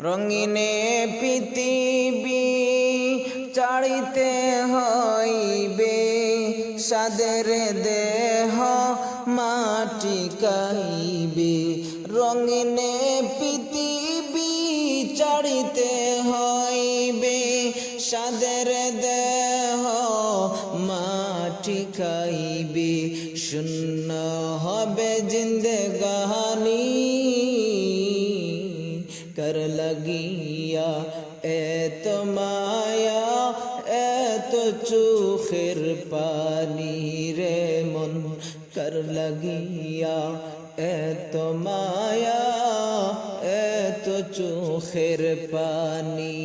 রঙিনে পৃথিবী চাড়িতে হইবে, সাদের দেহ মাটি কাইবে। রঙিনে পৃথিবী চাড়িতে হইবে, সাদের দেহ মাটি খাইবে। শূন্য হবে জিন্দেগানি কর লাগিয়া এত মায়া, এত চোখের পানি রে মন কর লাগিয়া এত মায়া, এত চোখের পানি।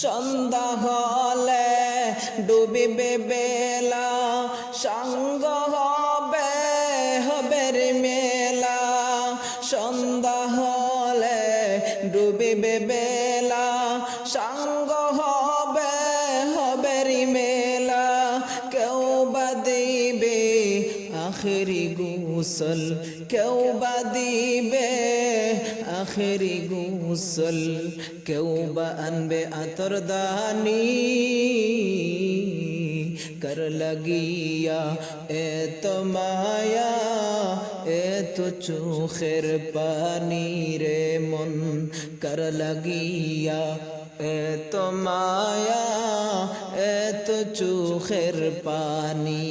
সন্ধ্যা হলে ডুবিবে বেলা, সাঙ্গ হবে হবের মেলা। সন্ধ্যা হলে ডুবিবে বেলা, সাঙ্গ হবে হবের মেলা। কেউ বা দিবে আখেরি গোসল, কেউ বা দিবে আখেরি গোসল, কেউ বা আনবে আতরদানি কর লাগিয়া এত মায়া, এত চোখের পানি রে মন কর লাগিয়া এত মায়া, এত চোখের পানি।